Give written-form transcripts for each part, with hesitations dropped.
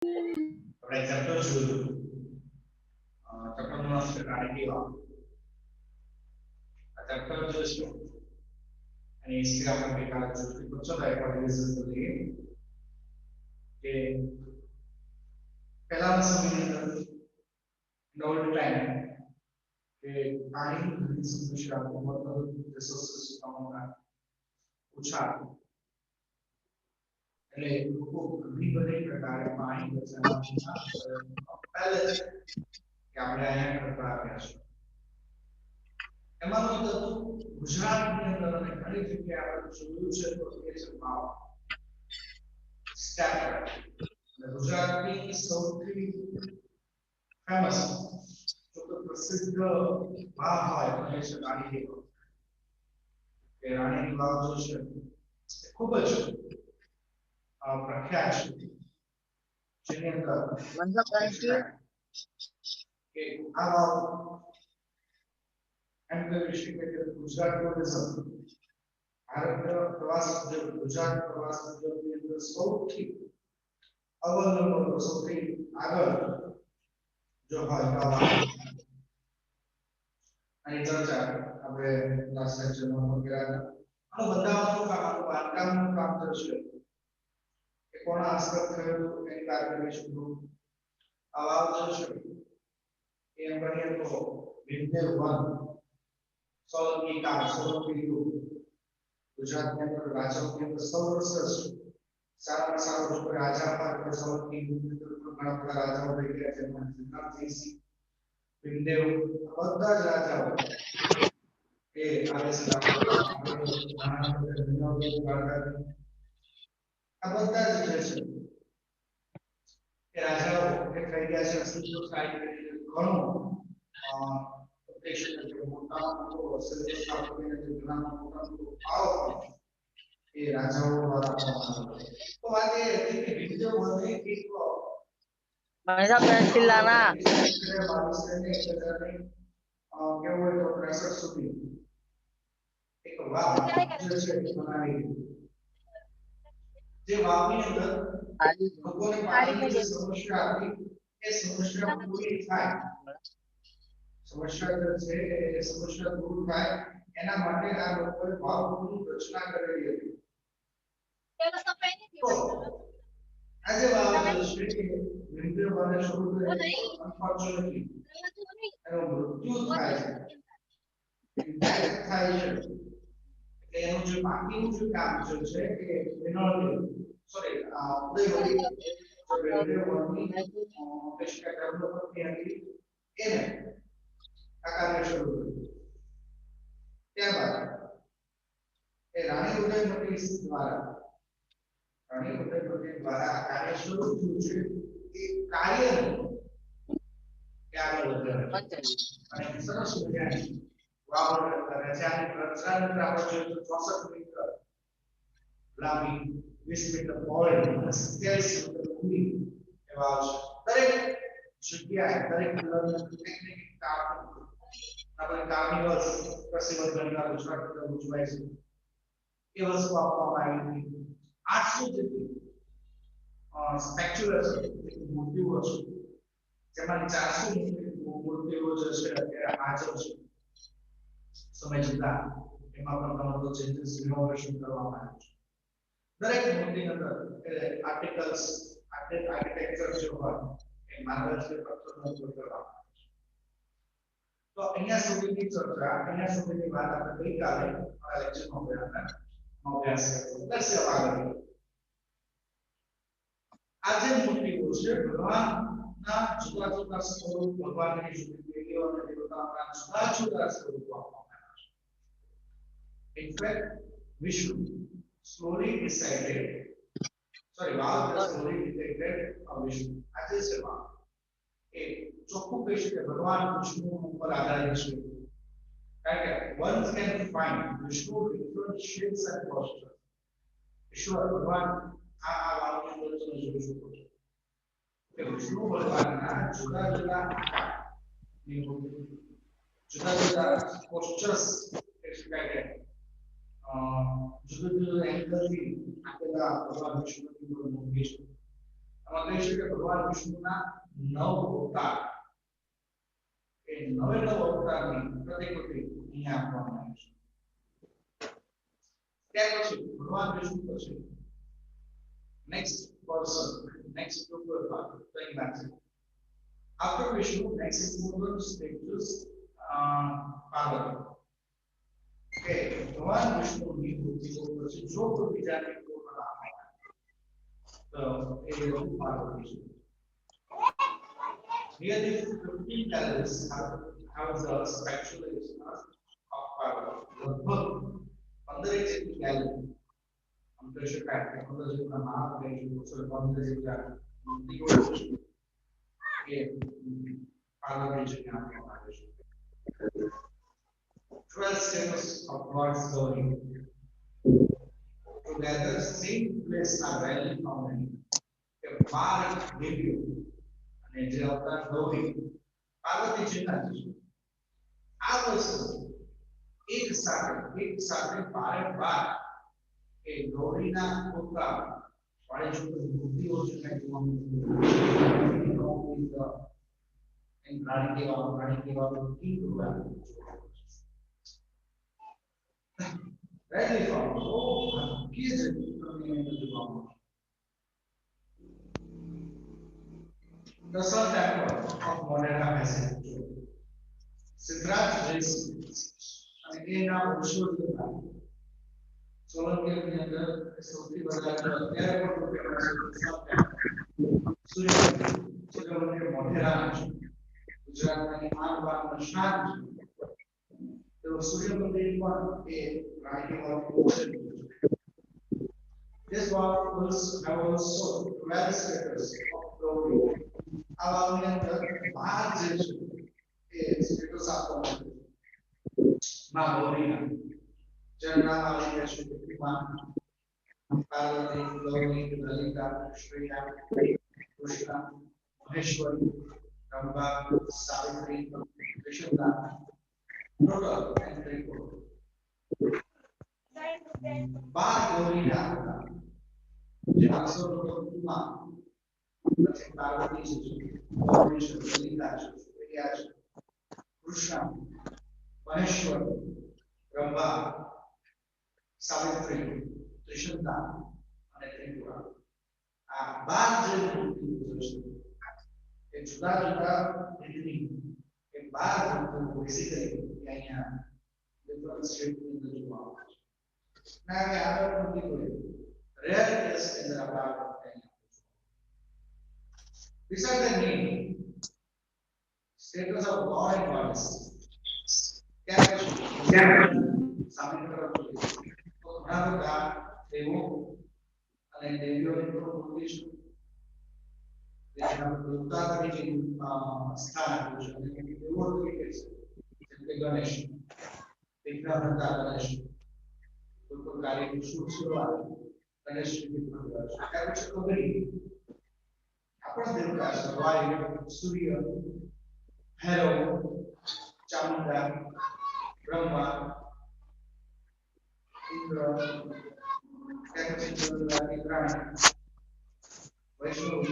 આપણે ચેપ્ટર જોયું ચેપ્ટર નું નામ છે રાણી વાવ આ ચેપ્ટર जो છે અને હિસ્ટ્રી આપણે બેકાર જોયું તો ચલો એક વાર રિવિઝન કરીએ કે પહેલાના સમયની અંદર નોલ્ડ ટાઈમ કે પાણી ઘણી સમસ્યા વોટર રિસોર્સિસ પ્રમાણમાં ઓછા એટલે લોકો ઘણી બધી પ્રકારે પાણી બચાવવાના પહેલે કે આપણે અહીંયા કરતા આવ્યા છે એમાંનું એક હતું ગુજરાતની અંદર અને ઘણી જગ્યાએ આપણે જોયું છે તો એ છે વાવ સ્ટેપ અને ગુજરાતની સૌથી ફેમસ જો તો પ્રસિદ્ધ વાવ હોય તો એ છે રાણીની વાવ કે રાણીની વાવ જો છે એ ખૂબ જ પ્રખ્યાત છે જેની અંદર કે આ વાવ એમ કહી શકીએ કે ગુજરાત ટુરિઝમ ભારત પ્રવાસ ઉદ્યોગ ગુજરાત પ્રવાસ ઉદ્યોગની અંદર સૌથી અવ્વલ નંબર સૌથી આગળ જો હોય તો આની ચર્ચા આપણે લાસ્ટ લેક્ચરમાં કર્યા હતા આનું બતાવવાનું કામ આનું બાંધકામનું કામ થશે કે કોના હસ્તક થયું એની કારણે શું આ વાવ જે છે એ એમ કહીએ તો વિદ્યાર વન સોલંકી કાળ સોલંકી યુગ ગુજરાતની અંદર રાજાઓની અંદર સૌરાષ્ટ્ર સારામાં સારો જો રાજા પર સોલંકી યુગની અંદર ઘણા બધા રાજાઓ થઈ ગયા છે જેમાં જયસિંહ ભીમદેવ બધા જ રાજાઓ એ આવે છે આ બધા જ જે છે એ રાજાઓ એ થઈ ગયા છે અસ્તિત્વ થાય ઘણું મોટા મોટો સિલેબસ આપણને જે ઘણા મોટા આવો એ રાજાઓ દ્વારા આપવામાં તો વાત એ હતી કે વિદ્યો વધે એક મહેશા પેન્સિલ લાના કેવું હોય તો 63 સુધી એક વાવ જે છે બનાવી જે વાવની અંદર લોકોને પાણીની જે સમસ્યા હતી એ સમસ્યા પૂરી થાય સમસ્યા જે છે એ સમસ્યા દૂર થાય એના માટે આ લોકોએ વાવની રચના કરેલી હતી તો આજે વાવ જે છે એ વિદ્યો બને શરૂ થઈ અનફોર્ચ્યુનેટલી એનો મૃત્યુ થાય છે ડાયરેક્ટ થાય છે એટલે એનું જે બાકીનું જે કામ છે કે મિનરલ સોરી ઉદયવરી જે રેડિયોની પેશકા ડેવલપમેન્ટ હતી એને આ કાર્ય શરૂ કર્યું ત્યારબાદ એ રાણી ઉદયમતી દ્વારા આ કાર્ય શરૂ થયું છે એ કાર્યનું આગળ વધારે અને સરસ મજાની વાવ રચાની રચનાની આપણે જોઈએ તો 64 મીટર લાંબી 20 મીટર પહોળી અને 27 મીટર ઊંડી એ વાવ છે દરેક જગ્યાએ દરેક કલરની ટેકનિક આપણે કાર્નિવલ્સ પ્રસિદ્ધ ઘણીવાર ગુજરાતમાં ઉજવાય છે એ વસ્તુ આપવામાં આવી હતી 800 જેટલી સ્પેક્યુલર મૂર્તિઓ છે જેમાં 400 મૂર્તિઓ જે છે અત્યારે હાજર છે સમય જતા એમાં પણ ઘણો બધો ચેન્જીસ રિનોવેશન કરવામાં આવ્યું છે દરેક મૂર્તિની અંદર આર્ટિકલ્સ આર્કિટેક્ચર જે હોય એ માર્બલ કે પથ્થરનો ઉપયોગ કરવામાં આવે છે તો અહીંયા સુધીની ચર્ચા અહીંયા સુધીની વાત આપણે ગઈકાલે મારા લેક્ચરમાં અભ્યાસ કર્યો પ્લસ આગળ આજે મૂર્તિઓ છે ભગવાનના જુદા જુદા સ્વરૂપ ભગવાનની જુદી દેવીઓ અને દેવતાઓના જુદા જુદા સ્વરૂપો આપવામાં આવ્યા છે in fact we should slowly decided wow slowly decided Vishnu આજે છે વાવ એ ચોખ્ખું કહી શકે ભગવાન વિષ્ણુ ઉપર આધારિત છે કારણ કે one can find Vishnu different shapes and postures ઈશ્વર ભગવાન આ વાવની અંદર તમે જોઈ શકો છો કે વિષ્ણુ ભગવાનના જુદા જુદા આકાર જુદા જુદા પોસ્ચર્સ એટલે જુદા જુદા એંગલથી આપેલા ભગવાન વિષ્ણુની મૂર્તિ છે આમાં કહી શકીએ ભગવાન વિષ્ણુના 9 અવતાર એ નવે નવ અવતારની પ્રતિકૃતિ અહીંયા આપવામાં આવી છે. ત્યાર પછી ભગવાન વિષ્ણુ પછી next person, next group of going back. After Vishnu, next is moved status Parvati. Okay, भगवान विष्णु की मूर्ति को जो कोई जाति को बनाना है तो ये लोग Parvati ji. Nearly 15 calories have the spectrum of Parvati. लगभग 15 જેટલી calorie हम कह सकते हैं कि मतलब जितना नाम है जो उससे बहुत ज़्यादा मूर्ति को ये पार्वती जी के नाम पर माने जाते हैं. 12 stages of God's glory together same place are rarely found in a part review અને જે અવતાર ગૌરી પાર્વતી जी ના છે આ વસ્તુ એક સાથે વારંવાર કે ગૌરીના પોતા વાળી જો મૂર્તિઓ છે ને એમ રાણી કેવા king રૂપા રેડી ફોર ઓ કી છે તમને જોવામાં The Sun Temple of Modena has Siddharaj Jaysinh અને એના વંશજો સોલંકી ની અંદર સૌથી વધારે 11 કરોડ રૂપિયાના સૂર્યમંદિર મોઢેરા છે ગુજરાતની આનબાન શાન છે તો સૂર્યમંદિર પણ એ રાણી વાવ This was have also 12 status of glory. આવા અંદર 12 જે છે એ સ્ટેટસ આપવામાં માં ગૌરીના જન્ના વાળી શક્તિમાં પાર્વતી ગૌરી લલિતા શ્રેયા કૃષ્ણ મહેશ્વરી રંભા સાવિત્રી વિષ્ણુના ટોટલ એન્ટ્રી કોડ 12 ગૌરીના હતા જે અક્ષરોમાં પછી પાર્વતી છે ગૌરી છે લલિતા છે શ્રેયા છે કૃષ્ણ મહેશ્વર રંભા સાવિત્રી ત્રિશંકા અને ત્રિપુરા આ 12 જે મૂર્તિઓ છે એ જુદા જુદા રીતની એ 12 મૂર્તિઓ બેઝિકલી અહીંયા ડિફરન્ટ સ્ટેટની અંદર જોવા આવે છે ના કે આગળ મૂર્તિઓ રેર કેસ ની અંદર આ 12 Beside the name, status of God and goddess. સામે તરફ તો ઘણા બધા દેવો અને દેવીઓની મૂર્તિ છે જેના દેવતા તરીકે સ્થાન આપ્યું છે અને દેવો તરીકે છે જેમ કે ગણેશ વિઘ્નહર્તા ગણેશ કોઈ કાર્યની શુભ શરૂઆત ગણેશની પૂજા છે ત્યાર પછી કબરી આપણા દેવતા છે વાયુ સૂર્ય ભૈરવ ચામુંડા બ્રહ્મા ઇન્દ્ર ઇન્દ્રાણી વૈષ્ણવ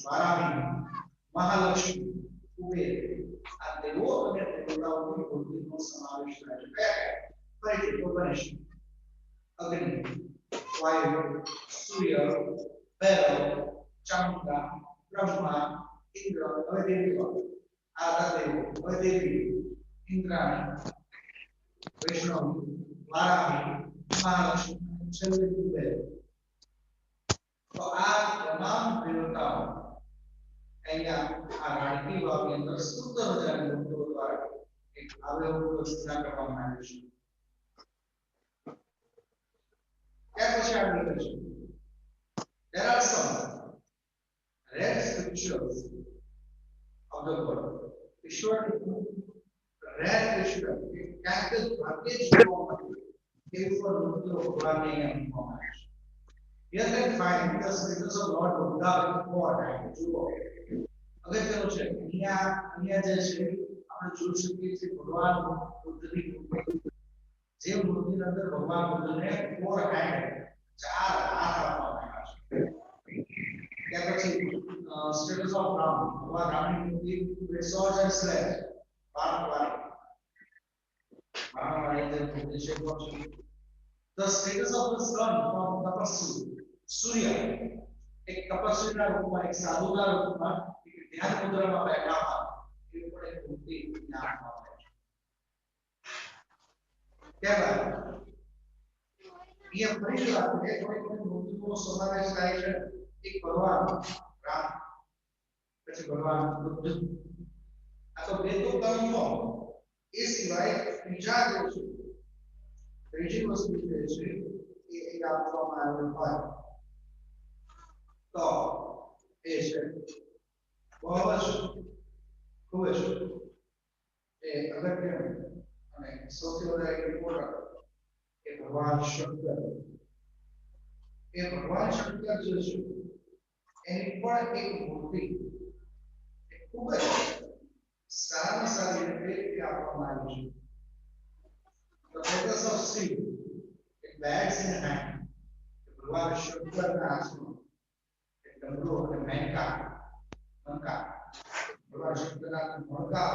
વારાહી મહાલક્ષ્મી કુબેર આ દેવો અને દેવતાઓની મૂર્તિનો સમાવેશ થાય છે ફરીથી ગણેશ અગ્નિ વાયુ સૂર્ય ભૈરવ ચામુંડા બ્રહ્મા ઇન્દ્ર હવે દેવીઓ આ દેવો હવે દેવી ઇન્દ્રાણી વૈષ્ણવ વારાહી મહાલક્ષ્મી છેલ્લે કુબેર તો આ તમામ દેવતાઓ અહીંયા આ રાણી વાવની અંદર 17000 મૂર્તિઓ દ્વારા એક આવેલું રચના કરવામાં આવી છે ત્યાર પછી આગળ છે there are some rare scriptures of the world ઈશ્વર રેર ઈશ્વર કે ક્યાંક ભાગ્યે જ જોવા મળે એવી પણ મૂર્તિઓ ભગવાનને અહીંયા મૂકવામાં આવી છે Here they find the status of Lord Buddha before time. જુઓ અગત્યનું છે અહીંયા જે છે આપણે જોઈ શકીએ છીએ ભગવાન બુદ્ધની જે મૂર્તિની અંદર ભગવાન બુદ્ધને 4 હેન્ડ 4 હાથ આપવામાં આવ્યા છે ત્યાર પછી સ્ટેટસ ઓફ રામ ભગવાન રામની મૂર્તિ વિથ swords and sledge બાણવાળી જે મૂર્તિ છે the status of the sun from tapasya સૂર્ય એક તપસ્વીના રૂપમાં એક સાધુના રૂપમાં એક ધ્યાન મુદ્રામાં બેઠા હતા એ પણ એક મૂર્તિ જ્ઞાનમાં આવે છે ત્યારબાદ ये फरीથી વાત છે કોઈ મૂર્તિનો સમાવેશ થાય છે એક ભગવાન રામ પછી ભગવાન બુદ્ધ આ તો બે તો કન્ફર્મ એ સિવાય બીજા જે છે ત્રીજી વસ્તુ જે છે એ આપવામાં આવેલ હોય તો એ છે બહુ જ ખૂબ જ એ અગત્યનું અને સૌથી વધારે ઇમ્પોર્ટન્ટ એ ભગવાન શંકર જે છે એની પણ એક મૂર્તિ ખૂબ જ સારામાં સારી રીતે આપવામાં આવી છે the focus of sea it bags in hand ભગવાન શંકરના હાથમાં એક ડમરો અને મણકા ભગવાન શંકરના મણકા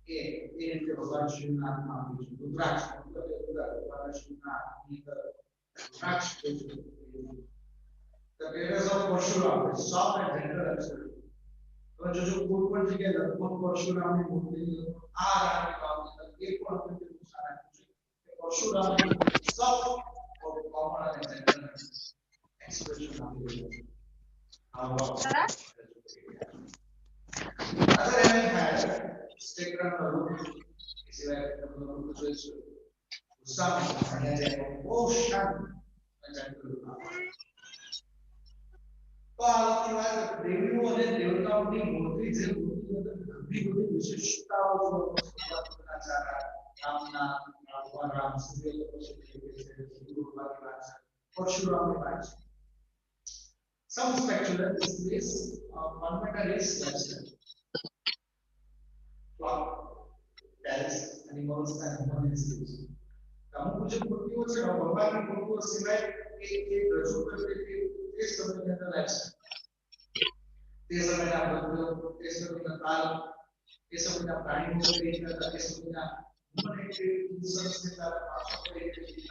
એ રીતે ભગવાન શિવના હાથમાં આપ્યું છે રુદ્રાક્ષ ભગવાન શિવના હાથની અંદર રુદ્રાક્ષ છે the greatest of Parshurama is soft and gentle absolute તો જો કોઈ પણ જગ્યાએ લગભગ પરશુરામની મૂર્તિ આ રામની વાત એ પણ આપણે નુકસાન આપ્યું છે કે પરશુરામની સોફ્ટ ઓર કોમન અને જેન્ટલ એક્સપ્રેશન આપી રહ્યો છે other than that sticker on the roof is like the roof is some અને જે બહુ શાંત અને જેન્ટલ તો આ વખતે વાત દેવીઓ અને દેવતાઓની મૂર્તિ જે મૂર્તિ અંદર ઘણી બધી વિશેષતાઓ જોવા રામના ભગવાન રામ સૂર્ય ભગવાનની વાત છે પરશુરામની વાત છે some speculate this fundamental is lifestyle clock palace animals and human instincts અમુક જે મૂર્તિઓ છે ભગવાનની મૂર્તિઓ સિવાય એ રજૂ કરે કે તે સમયની અંદર લાઈફસ્ટાઈલ તે સમયના ભક્તો તે સમયના કાળ તે સમયના પ્રાણીઓ કઈ હતા તે સમયના હ્યુમન એક્ટિવિટી સંસ્કૃતિના ભાષા એક્ટિવિટી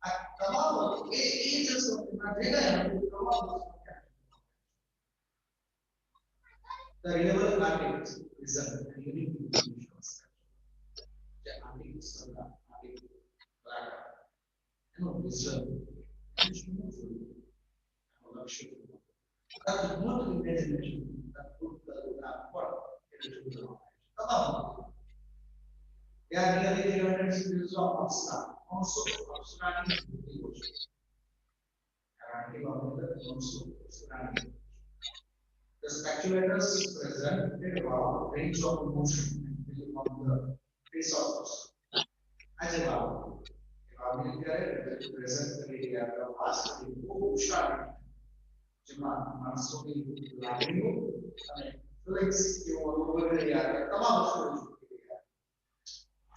આ તમામ એ જે સમયના ભેગા તમામ the reliable artists is a unique institution the artists are the artists and wisdom that is not imagination that put the work into there are nearly 300 schools of Apsara also Apsara the speculators presented about range of motion on the face of us as a wow present area the past sharp જેમાં માણસોની લાગણીઓ અને flex કેવો ઓવરરિયા તમામ વસ્તુઓ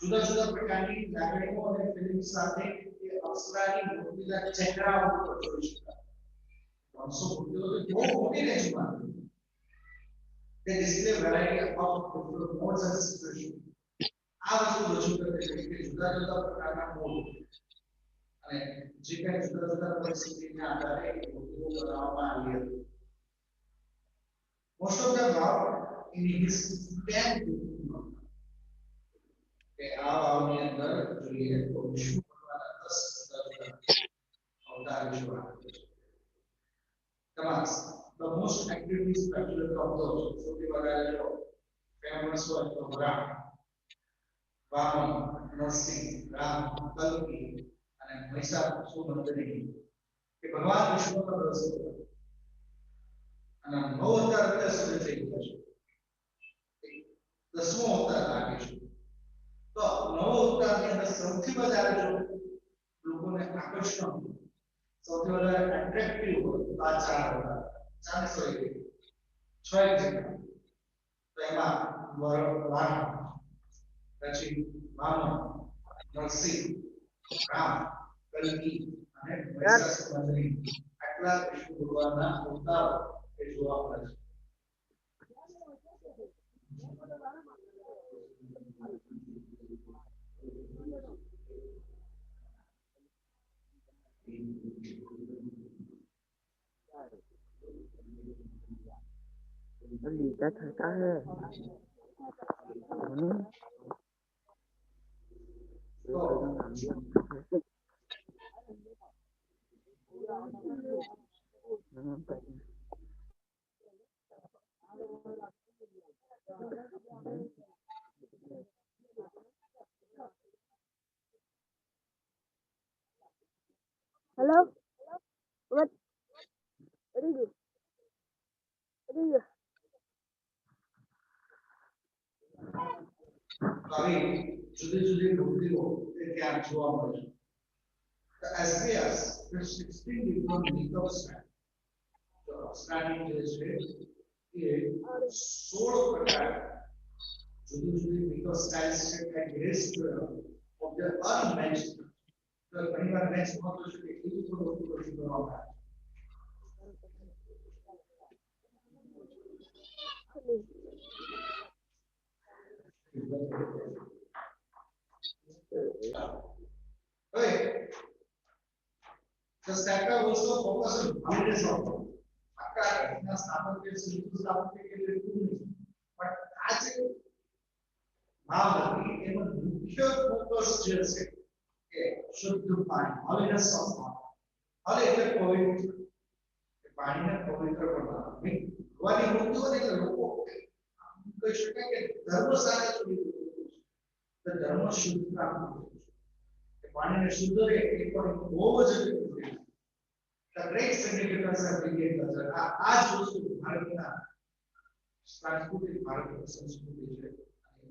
જુદા જુદા પ્રકારની લાગણીઓ અને ફિલિંગ્સ સાથે એ અપ્સરાની મૂર્તિના ચહેરા ઉપર જોઈ શકાય માણસો મૂર્તિઓ બહુ મોટી રેન્જમાં they display variety of different modes and situations આ વસ્તુ રજૂ કરે છે કે જુદા જુદા પ્રકારના મોડ અને જે કંઈ જુદા જુદા પરિસ્થિતિના આધારે મૂર્તિઓ બનાવવામાં આવી હતી most of them are in his 10 કે આ વાવની અંદર જોઈએ તો વિષ્ણુ ભગવાનના 10 જુદા જુદા અવતાર વિશે વાત કરે છે તમાસ the most actively speculated of those સૌથી વધારે જો ફેમસ હોય તો રામ વામન નરસિંહ રામ કલ્કી અને મહિષાસુરમર્દિની કે ભગવાન વિષ્ણુનો રસ અને 9 અવતાર અત્યાર સુધી થઈ ગયા છે 10મો અવતાર લાગે છે તો 9 અવતારની અંદર સૌથી વધારે જો લોકોને આકર્ષણ સૌથી વધારે એટ્રેક્ટિવ આ 4 અવતાર 4 6 જગ્યા તો એમાં વામન પછી વામન નરસિંહ રામ કલ્કી અને મહિષાસુરમર્દિની આ આટલા વિષ્ણુ ભગવાનના અવતારો એ જોવા મળે છે. लीटा ठंडा है Hello? What? What is it? What is it? આવી જુદી જુદી મૂર્તિઓ એ ત્યાં જોવા મળે છે. The SBS with 16 different makeup stand. The standing જે છે એ 16 પ્રકાર જુદી જુદી makeup styles છે કે grace of the unmatched. તો ઘણીવાર મેચ હોતો છે કે એવી કોઈ વસ્તુ રજૂ કરવામાં આવે Right. The sector also focuses on validation of આખા ઘટના સ્થાપત્ય શિલ્પ સ્થાપત્ય કે એટલું નહીં પણ આ જે ભાવ નથી એનો મુખ્ય ફોકસ જે છે કે શુદ્ધ પાણી holiness of water. હવે એટલે પવિત્ર પાણીને પવિત્ર બનાવવું ભગવાનની મૂર્તિઓ એટલે લોકો કહી શકાય કે ધર્મ સાથે જોડી તો ધર્મ શુદ્ધતા પાણીને શુદ્ધ રહે એ પણ બહુ જ જરૂરી છે. The great significance of Indian culture આ જ વસ્તુ ભારતના સાંસ્કૃતિક ભારતની સંસ્કૃતિ છે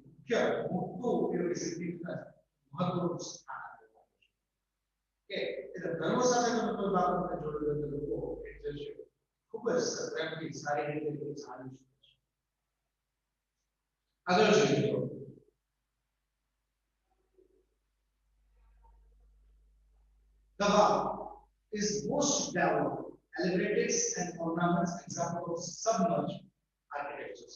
મુખ્ય મોટું ઉપયોગી સિગ્નિફિકન્સ મહત્વનું સ્થાન આપેલું છે કે ધર્મ સાથે કોઈ બાબતને જોડેલા લોકો એટલે છે ખૂબ જ સત્યથી સારી રીતે જાણી શકે છે. આગળ જોઈએ The is most developed, elaborates and ornaments example of submerged architectures.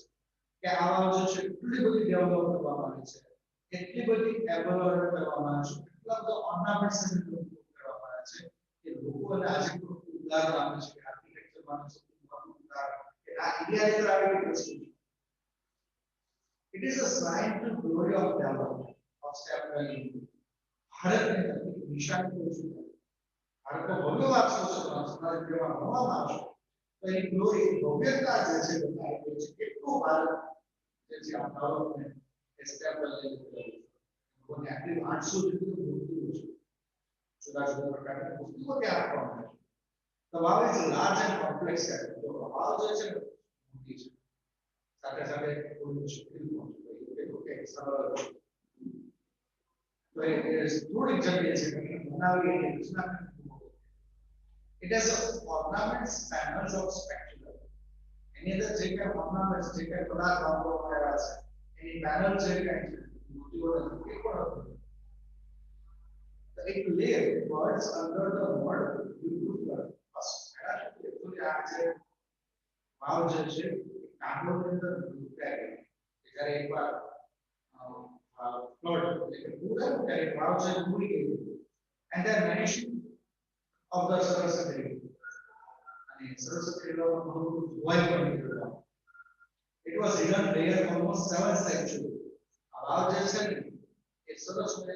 કે આવા જે છે એટલી બધી ડેવલપ કરવામાં આવી છે એટલી બધી એવોલ્વ કરવામાં આવી છે એટલા બધા ઓર્નામેન્ટ્સ અને કરવામાં આવ્યા છે કે લોકોને આજે પણ ઉદાહરણ આપે છે કે આર્કિટેક્ચર માં સૌથી ઉદાહરણ કે આ ઇન્ડિયા ની આવી વસ્તુ છે. It is a sign to glory of development of step value. ભારતની નિશાની કોઈ છે ભારતનો ભવ્ય વારસો છે સંસ્કૃતિ જેવા નવા વારસો તો એની ગ્લોરી ભવ્યતા જે છે બતાવી રહી છે કેટલું ભારત જે છે આ ડેવલપમેન્ટ એસ્ટેબલ લોકોને આટલી 800 જેટલી મૂર્તિઓ છે જુદા જુદા પ્રકારની મૂર્તિઓ ત્યાં આપવામાં આવે છે. The Vav is large and complex તો ભાવ જે છે મૂર્તિ છે સાથે સાથે થોડું શક્તિ પણ છે એટલું કે સરળ તો એ થોડીક જગ્યાએ છે બનાવી એની રચના It has ornaments panels of spectacle. Any other jeka ornaments jeka pada kaamo kara hai. Any panel jeka murtiyo na ekor. The layer words under the word beautiful first. तो यहाँ से भाव जो है कांडों के अंदर लुटा है. इधर एक बार फ्लोट लेकिन पूरा लुटा है भाव से पूरी गई. And the mention of the Saraswati and Saraswati it was hidden there almost 7th century. About Jason, it's Saraswati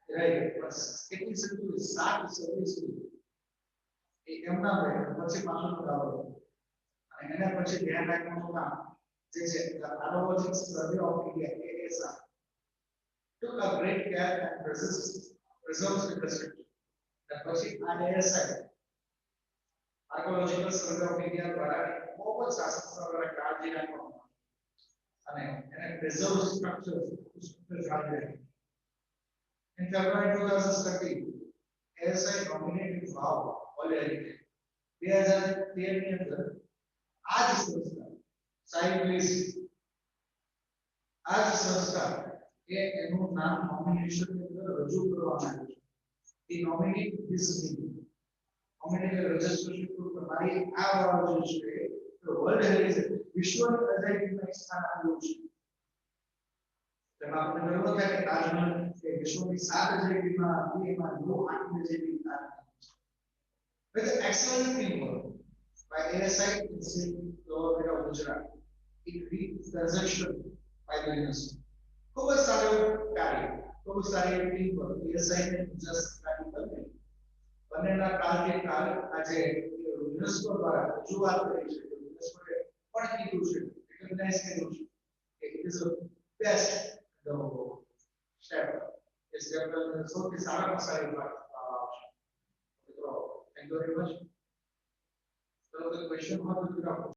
right, but 18th century start service એમના પછી પાછું કરાવો અને એના પછી ધ્યાન રાખવાનું કામ જે છે archaeological survey of India ASI took a great care and preserves the structure. પછી આ ASI આર્કોલોજિકલ સર્વે ઓફ ઇન્ડિયા દ્વારા બહુ જ શાસ્ત્રવાળા કાળજી રાખવામાં અને એને પ્રિઝર્વ સ્ટ્રક્ચર જાળવી રાખી. In February 2013, ASI nominated Vav already 2013 ની અંદર આ જ સંસ્થા સાયન્સ આ જ સંસ્થા એ એનું નામ નોમિનેશન ની અંદર રજૂ કરવામાં આવ્યું છે. The nominate this name community registration group મારી આ વાળો જે છે તો વર્લ્ડ હેરિટેજ વિશ્વ અજાયબીમાં એક સ્થાન આપ્યું છે તેમાં આપણે જોયું કે તાજમહલ એ વિશ્વની 7 અજાયબીમાં એમાં 8 અજાયબી સ્થાન with excellent teamwork by ASI Institute Government of Gujarat it reached reception by the UNESCO ખૂબ જ સારું કાર્ય ખૂબ સારી ટીમવર્ક ASI ને જસ્ટ કાર્ય કરે બંનેના કાલકે કાલ આજે યુનેસ્કો દ્વારા રજૂઆત કરી છે યુનેસ્કો એ પણ કીધું છે રિકગ્નાઇઝ કર્યું છે કે it is the best the step A step સૌથી સારામાં સારી વાત આવશે મિત્રો થેન્ક યુ વેરી મચ તો ક્વેશ્ચન હોય તો